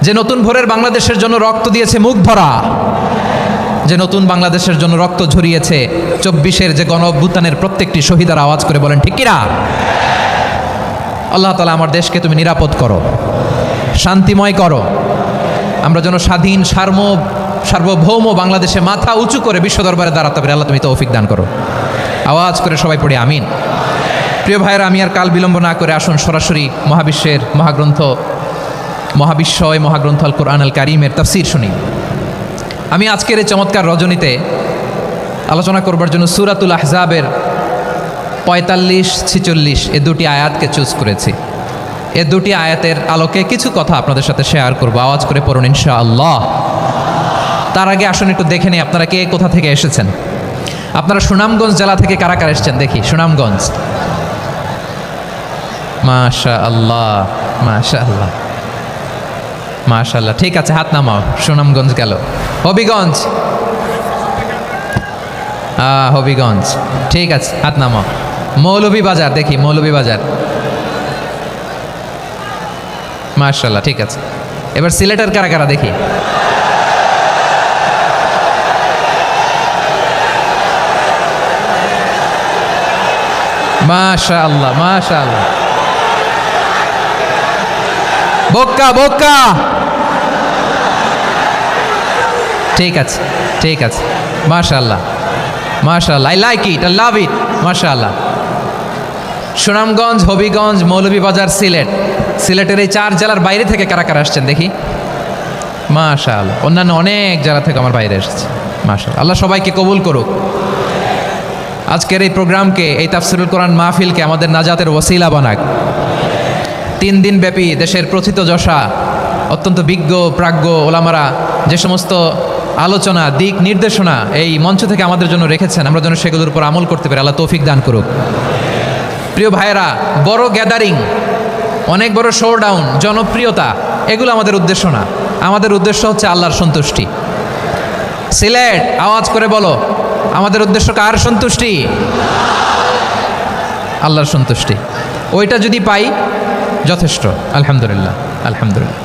যে নতুন ভোরের বাংলাদেশের জন্য রক্ত দিয়েছে মুখ ভরা, যে নতুন বাংলাদেশের জন্য রক্ত ঝরিয়েছে 24-এর যে গণ অভ্যুত্থানের প্রত্যেকটি শহীদার আওয়াজ করে বলেন ঠিক কিনা? আল্লাহ তাআলা আমার দেশকে তুমি নিরাপদ করো, শান্তিময় করো, আমরা যেন স্বাধীন সার্বভৌম বাংলাদেশে মাথা উঁচু করে বিশ্ব দরবারে দাঁড়াতে পারি। আল্লাহ তুমি তৌফিক দান করো। আওয়াজ করে সবাই পড়ি আমিন। প্রিয় ভাইয়েরা, আমি আর কাল বিলম্ব না করে আসুন সরাসরি মহাবিশ্বের মহাগ্রন্থ আল কোরআন আল কারীমের তাফসীর শুনি। আমি আজকের এই চমৎকার রজনীতে আলোচনা করবার জন্য সূরাতুল আহজাবের 45-46 এই দুটি আয়াতকে চুজ করেছি। এই দুটি আয়াতের আলোকে কিছু কথা আপনাদের সাথে শেয়ার করব। আওয়াজ করে পড়ুন ইনশাআল্লাহ। তার আগে আসুন একটু দেখে নিই আপনারা কে কোথা থেকে এসেছেন। আপনারা সুনামগঞ্জ জেলা থেকে কারা কারা এসেছেন দেখি। সুনামগঞ্জ, মাশাআল্লাহ মাশাআল্লাহ মাশাআল্লাহ, ঠিক আছে, হাত নামাও। সুনামগঞ্জ গেল। হবিগঞ্জ, হবিগঞ্জ, ঠিক আছে, হাত নামাও। মৌলভীবাজার দেখি, মৌলভীবাজার, মাশাআল্লাহ, ঠিক আছে। এবার সিলেটের কারা কারা দেখি। মাশাআল্লাহ মাশাআল্লাহ, বক্কা বক্কা, ঠিক আছে ঠিক আছে, মাশাআল্লাহ মাশাআল্লাহ, I like it, I love it, মাশাআল্লাহ। সুনামগঞ্জ, হবিগঞ্জ, মৌলভীবাজার, সিলেটের এই 4 জেলার বাইরে থেকে কারা কারা আসছেন দেখি। মাশাআল্লাহ, অন্যান্য অনেক জেলা থেকে আমার বাইরে এসেছে, মাশাআল্লাহ। আল্লাহ সবাইকে কবুল করুক। আজকের এই প্রোগ্রামকে, এই তাফসীরুল কোরআন মাহফিলকে আমাদের নাজাতের ওসিলা বানাক। 3 দিন ব্যাপী দেশের প্রথিতযশা অত্যন্ত বিজ্ঞ প্রাজ্ঞ ওলামারা যে সমস্ত আলোচনা, দিক নির্দেশনা এই মঞ্চ থেকে আমাদের জন্য রেখেছেন, আমরা যেন সেগুলোর উপর আমল করতে পারি। আল্লাহ তৌফিক দান করুক। প্রিয় ভাইয়েরা, বড় গ্যাদারিং, অনেক বড় শোডাউন, জনপ্রিয়তা, এগুলো আমাদের উদ্দেশ্য না। আমাদের উদ্দেশ্য হচ্ছে আল্লাহর সন্তুষ্টি। সিলেট, আওয়াজ করে বলো, আমাদের উদ্দেশ্য কার সন্তুষ্টি? আল্লাহর সন্তুষ্টি। ওইটা যদি পাই যথেষ্ট। আলহামদুলিল্লাহ আলহামদুলিল্লাহ।